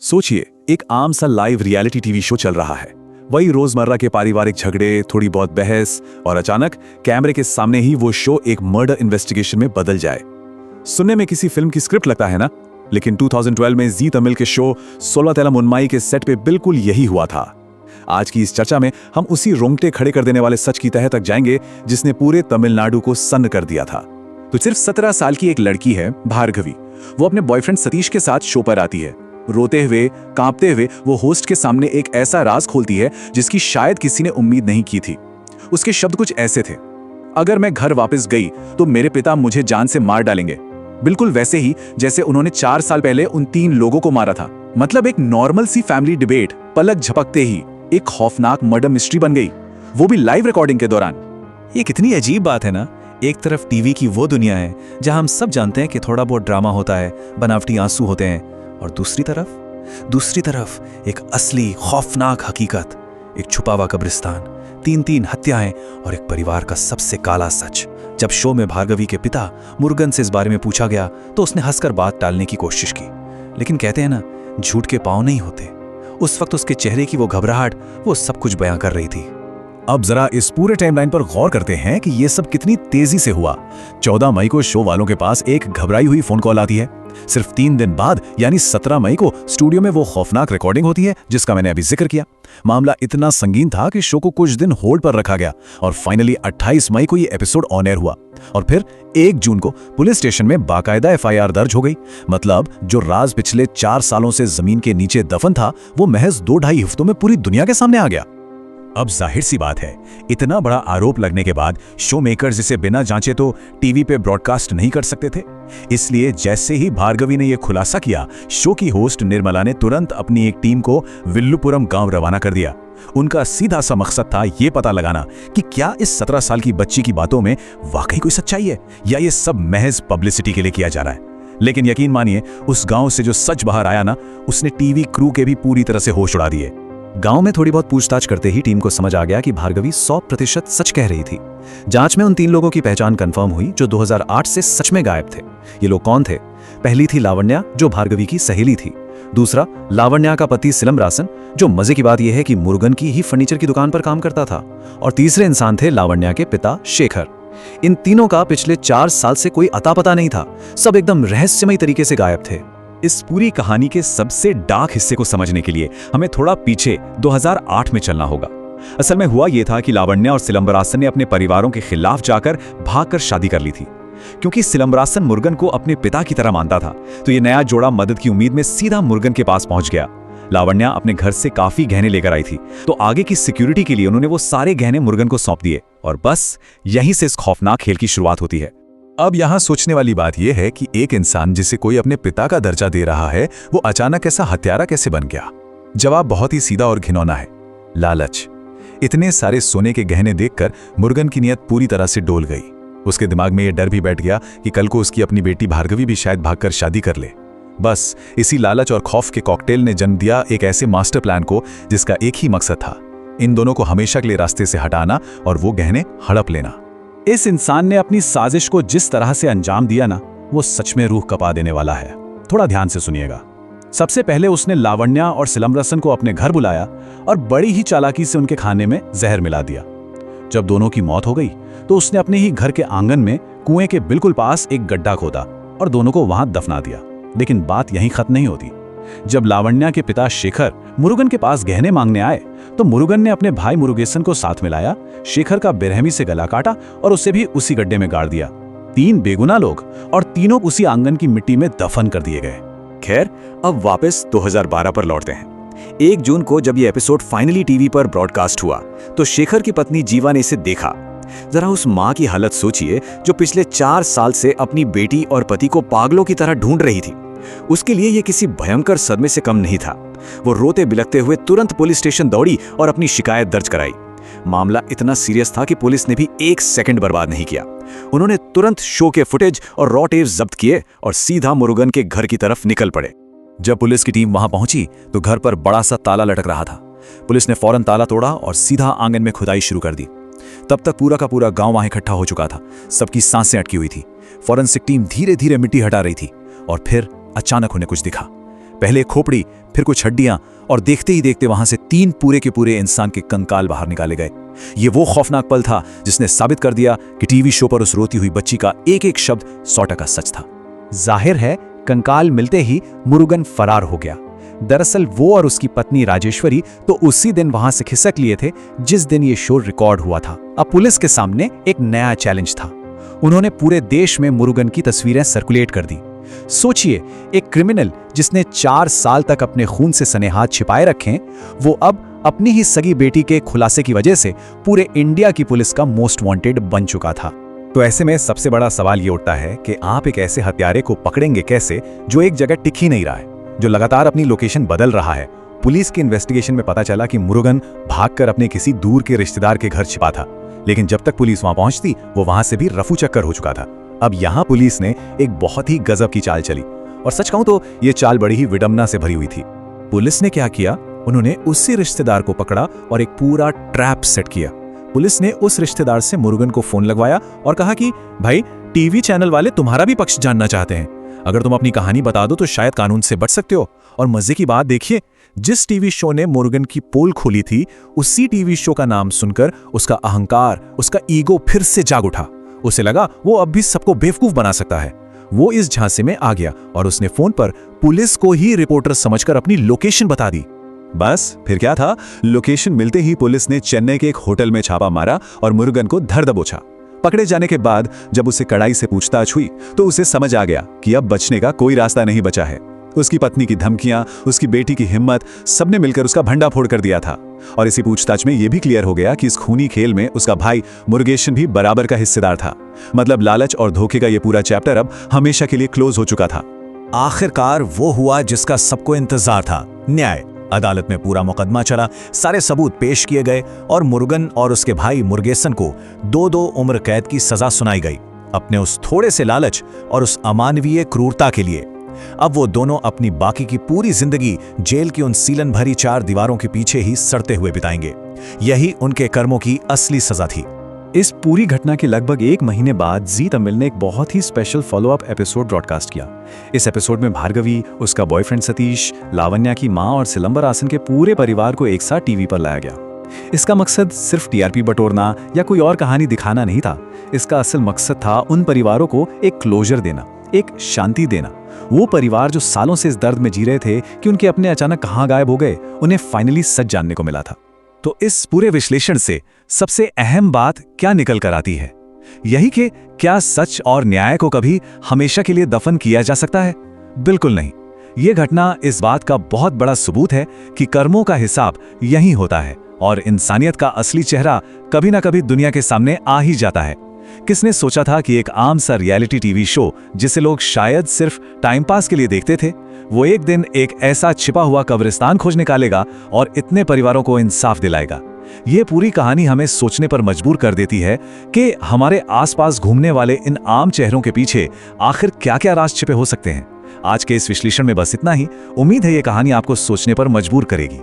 सोचिए, एक आम सा लाइव रियलिटी टीवी शो चल रहा है। वही रोजमर्रा के पारिवारिक झगड़े, थोड़ी बहुत बहस, और अचानक कैमरे के सामने ही वो शो एक मर्डर इन्वेस्टिगेशन में बदल जाए। सुनने में किसी फिल्म की स्क्रिप्ट लगता है ना, लेकिन 2012 में जी तमिल के शो सोलतैलम उन्माई के सेट पे बिल्कुल यही हुआ था। आज की इस चर्चा में हम उसी रोंगटे खड़े कर देने वाले सच की तह तक जाएंगे जिसने पूरे तमिलनाडु को सन्न कर दिया था। तो सिर्फ 17 साल की एक लड़की है भार्गवी। वो अपने बॉयफ्रेंड सतीश के साथ शो पर आती है। रोते हुए, कांपते हुए वो होस्ट के सामने एक ऐसा राज खोलती है जिसकी शायद किसी ने उम्मीद नहीं की थी। उसके शब्द कुछ ऐसे थे, अगर मैं घर वापस गई तो मेरे पिता मुझे जान से मार डालेंगे, बिल्कुल वैसे ही जैसे उन्होंने 4 साल पहले उन 3 लोगों को मारा था। मतलब एक नॉर्मल सी फैमिली डिबेट पलक झपकते ही एक खौफनाक मर्डर मिस्ट्री बन गई, वो भी लाइव रिकॉर्डिंग के दौरान। ये कितनी अजीब बात है ना। एक तरफ टीवी की वो दुनिया है जहां हम सब जानते हैं कि थोड़ा बहुत ड्रामा होता है, बनावटी आंसू होते हैं, और दूसरी तरफ एक असली खौफनाक हकीकत, एक छुपा हुआ कब्रिस्तान, 3 हत्याएं और एक परिवार का सबसे काला सच। जब शो में भार्गवी के पिता मुरुगन से इस बारे में पूछा गया तो उसने हंसकर बात टालने की कोशिश की, लेकिन कहते हैं ना, झूठ के पांव नहीं होते। उस वक्त उसके चेहरे की वो घबराहट वो सब कुछ बयां कर रही थी। अब जरा इस पूरे टाइमलाइन पर गौर करते हैं कि ये सब कितनी तेजी से हुआ। 14 मई को शो वालों के पास एक घबराई हुई फोन कॉल आती है। सिर्फ 3 दिन बाद यानी 17 मई को स्टूडियो में वो खौफनाक रिकॉर्डिंग होती है जिसका मैंने अभी जिक्र किया। मामला इतना संगीन था कि शो को कुछ दिन होल्ड पर रखा गया और फाइनली 28 मई को ये एपिसोड ऑन एयर हुआ। और फिर 1 जून को पुलिस स्टेशन में बाकायदा FIR दर्ज हो गई। मतलब जो राज पिछले 4 सालों से जमीन के नीचे दफन था, वो महज 2-2.5 हफ्तों में पूरी दुनिया के सामने आ गया। अब जाहिर सी बात है, इतना बड़ा आरोप लगने के बाद शो मेकर्स इसे बिना जांचे तो टीवी पे ब्रॉडकास्ट नहीं कर सकते थे। इसलिए जैसे ही भार्गवी ने यह खुलासा किया, शो की होस्ट निर्मला ने तुरंत अपनी एक टीम को विल्लुपुरम गांव रवाना कर दिया। उनका सीधा सा मकसद था ये पता लगाना कि क्या इस 17 साल की बच्ची की बातों में वाकई कोई सच्चाई है या ये सब महज पब्लिसिटी के लिए किया जा रहा है। लेकिन यकीन मानिए, उस गांव से जो सच बाहर आया ना, उसने टीवी क्रू के भी पूरी तरह से होश उड़ा दिए। गांव में थोड़ी बहुत पूछताछ करते ही टीम को समझ आ गया कि भार्गवी 100% सच कह रही थी। जांच में उन 3 लोगों की पहचान कंफर्म हुई जो 2008 से सच में गायब थे। ये लोग कौन थे? पहली थी लावण्या, जो भार्गवी की सहेली थी। दूसरा, लावण्या का पति सिलंबरासन, जो मजे की बात यह है कि मुरुगन की ही फर्नीचर की दुकान पर काम करता था। और तीसरे इंसान थे लावण्या के पिता शेखर। इन तीनों का पिछले 4 साल से कोई अता पता नहीं था। सब एकदम रहस्यमयी तरीके से गायब थे। इस पूरी कहानी के सबसे डार्क हिस्से को समझने के लिए हमें थोड़ा पीछे 2008 में चलना होगा। असल में हुआ यह था कि लावण्या और सिलंबरासन ने अपने परिवारों के खिलाफ जाकर भागकर शादी कर ली थी। क्योंकि सिलंबरासन मुरुगन को अपने पिता की तरह मानता था, तो ये नया जोड़ा मदद की उम्मीद में सीधा मुरुगन के पास पहुंच गया। लावण्या अपने घर से काफी गहने लेकर आई थी, तो आगे की सिक्योरिटी के लिए उन्होंने वो सारे गहने मुरुगन को सौंप दिए। और बस यहीं से इस खौफनाक खेल की शुरुआत होती है। अब यहाँ सोचने वाली बात यह है कि एक इंसान जिसे कोई अपने पिता का दर्जा दे रहा है, वो अचानक ऐसा हत्यारा कैसे बन गया? जवाब बहुत ही सीधा और घिनौना है, लालच। इतने सारे सोने के गहने देखकर मुरुगन की नीयत पूरी तरह से डोल गई। उसके दिमाग में यह डर भी बैठ गया कि कल को उसकी अपनी बेटी भार्गवी भी शायद भागकर शादी कर ले। बस इसी लालच और खौफ के कॉकटेल ने जन्म दिया एक ऐसे मास्टर प्लान को जिसका एक ही मकसद था, इन दोनों को हमेशा के लिए रास्ते से हटाना और वो गहने हड़प लेना। इस इंसान ने अपनी साजिश को जिस तरह से अंजाम दिया ना, वो सच में रूह कपा देने वाला है। थोड़ा ध्यान से सुनिएगा। सबसे पहले उसने लावण्या और सिलंबरासन को अपने घर बुलाया और बड़ी ही चालाकी से उनके खाने में जहर मिला दिया। जब दोनों की मौत हो गई तो उसने अपने ही घर के आंगन में कुएं के बिल्कुल पास एक गड्ढा खोदा और दोनों को वहां दफना दिया। लेकिन बात यहीं खत्म नहीं होती। जब लावण्या के पिता शेखर मुरुगन के पास गहने मांगने आए तो मुरुगन ने अपने भाई मुरुगेसन को साथ मिलाया, शेखर का बेरहमी से गला काटा और उसे भी उसी गड्ढे में गाड़ दिया। 3 बेगुनाह लोग और तीनों उसी आंगन की मिट्टी में दफन कर दिए गए। खैर, अब वापस 2012 पर लौटते हैं। 1 जून को जब ये एपिसोड फाइनली टीवी पर ब्रॉडकास्ट हुआ तो शेखर की पत्नी जीवा ने इसे देखा। जरा उस माँ की हालत सोचिए जो पिछले 4 साल से अपनी बेटी और पति को पागलों की तरह ढूंढ रही थी। उसके लिए यह किसी भयंकर सदमे से कम नहीं था। वो रोते बिलखते हुए तुरंत पुलिस स्टेशन दौड़ी और अपनी शिकायत दर्ज कराई। मामला इतना सीरियस था कि पुलिस ने भी 1 सेकंड बर्बाद नहीं किया। उन्होंने तुरंत शो के फुटेज और रॉ टेप्स जब्त किए और सीधा मुरुगन के घर की तरफ निकल पड़े। जब पुलिस की टीम वहां पहुंची तो घर पर बड़ा सा ताला लटक रहा था। पुलिस ने फौरन ताला तोड़ा और सीधा आंगन में खुदाई शुरू कर दी। तब तक पूरा का पूरा गांव वहां इकट्ठा हो चुका था। सबकी सांसें अटकी हुई थी। फॉरेंसिक टीम धीरे धीरे मिट्टी हटा रही थी और फिर अचानक उन्हें कुछ दिखा। पहले खोपड़ी, फिर कुछ हड्डियां, और देखते ही देखते वहां से 3 पूरे के पूरे इंसान के कंकाल बाहर निकाले गए। ये वो खौफनाक पल था जिसने साबित कर दिया कि टीवी शो पर उस रोती हुई बच्ची का एक एक शब्द 100% सच था। जाहिर है कंकाल मिलते ही मुरुगन फरार हो गया। दरअसल वो और उसकी पत्नी राजेश्वरी तो उसी दिन वहां से खिसक लिए थे जिस दिन ये शो रिकॉर्ड हुआ था। अब पुलिस के सामने एक नया चैलेंज था। उन्होंने पूरे देश में मुरुगन की तस्वीरें सर्कुलेट कर दी। सोचिए, एक क्रिमिनल जिसने 4 साल तक अपने खून से सने हाथ छिपाए रखे, वो अब अपनी ही सगी बेटी के खुलासे की वजह से पूरे इंडिया की पुलिस का मोस्ट वांटेड बन चुका था। तो ऐसे में सबसे बड़ा सवाल ये उठता है कि आप एक ऐसे हत्यारे को पकड़ेंगे कैसे जो एक जगह टिक ही नहीं रहा है, जो लगातार अपनी लोकेशन बदल रहा है। पुलिस की इन्वेस्टिगेशन में पता चला कि मुरुगन भागकर अपने किसी दूर के रिश्तेदार के घर छिपा था, लेकिन जब तक पुलिस वहां पहुंचती वो वहां से भी रफू चक्कर हो चुका था। अब यहां पुलिस ने एक बहुत ही गजब की चाल चली, और सच कहूं तो ये चाल बड़ी ही विडंबना से भरी हुई थी। पुलिस ने क्या किया, उन्होंने उसी रिश्तेदार को पकड़ा और एक पूरा ट्रैप सेट किया। पुलिस ने उस रिश्तेदार से मुरुगन को फोन लगवाया और कहा कि भाई, टीवी चैनल वाले तुम्हारा भी पक्ष जानना चाहते हैं। अगर तुम अपनी कहानी बता दो तो शायद कानून से बच सकते हो। और मजे की बात देखिए, जिस टीवी शो ने मुरुगन की पोल खोली थी, उसी टीवी शो का नाम सुनकर उसका अहंकार, उसका ईगो फिर से जाग उठा। उसे लगा वो अब भी सबको बेवकूफ बना सकता है। वो इस झांसे में आ गया और उसने फोन पर पुलिस को ही रिपोर्टर समझकर अपनी लोकेशन बता दी। बस फिर क्या था, लोकेशन मिलते ही पुलिस ने चेन्नई के एक होटल में छापा मारा और मुरुगन को धर दबोचा। पकड़े जाने के बाद जब उसे कड़ाई से पूछताछ हुई तो उसे समझ आ गया कि अब बचने का कोई रास्ता नहीं बचा है। उसकी पत्नी की धमकियां, उसकी बेटी की हिम्मत, सबने मिलकर उसका भंडाफोड़ कर दिया था। और इसी पूछताछ में यह भी क्लियर हो गया कि इस खूनी खेल में उसका भाई मुरुगेशन भी बराबर का हिस्सेदार था। मतलब लालच और धोखे का यह पूरा चैप्टर अब हमेशा के लिए क्लोज हो चुका था। आखिरकार वो हुआ जिसका सबको इंतजार था, न्याय। अदालत में पूरा मुकदमा चला, सारे सबूत पेश किए गए और मुरुगन और उसके भाई मुरुगेसन को 2-2 उम्र कैद की सजा सुनाई गई, अपने उस थोड़े से लालच और उस अमानवीय क्रूरता के लिए। अब वो दोनों अपनी बाकी की पूरी जिंदगी जेल की उन सीलन भरी 4 दीवारों के पीछे ही सड़ते हुए बिताएंगे। यही उनके कर्मों की असली सजा थी। इस पूरी घटना के लगभग 1 महीने बाद जी तमिल ने एक बहुत ही स्पेशल फॉलोअप एपिसोड ब्रॉडकास्ट किया। इस एपिसोड में भार्गवी, उसका बॉयफ्रेंड सतीश, लावण्या की मां और सिलंबरासन के पूरे परिवार को एक साथ टीवी पर लाया गया। इसका मकसद सिर्फ टीआरपी बटोरना या कोई और कहानी दिखाना नहीं था। इसका असल मकसद था उन परिवारों को एक क्लोजर देना, एक शांति देना। वो परिवार जो सालों से इस दर्द में जी रहे थे कि उनके अपने अचानक कहां गायब हो गए, उन्हें फाइनली सच जानने को मिला था। तो इस पूरे विश्लेषण से सबसे अहम बात क्या निकल कर आती है, यही कि क्या सच और न्याय को कभी हमेशा के लिए दफन किया जा सकता है? बिल्कुल नहीं। यह घटना इस बात का बहुत बड़ा सबूत है कि कर्मों का हिसाब यहीं होता है और इंसानियत का असली चेहरा कभी ना कभी दुनिया के सामने आ ही जाता है। किसने सोचा था कि एक आम सा रियलिटी टीवी शो जिसे लोग शायद सिर्फ टाइम पास के लिए देखते थे, वो एक दिन एक ऐसा छिपा हुआ कब्रिस्तान खोज निकालेगा और इतने परिवारों को इंसाफ दिलाएगा। ये पूरी कहानी हमें सोचने पर मजबूर कर देती है कि हमारे आसपास घूमने वाले इन आम चेहरों के पीछे आखिर क्या-क्या राज छिपे हो सकते हैं। आज के इस विश्लेषण में बस इतना ही। उम्मीद है ये कहानी आपको सोचने पर मजबूर करेगी।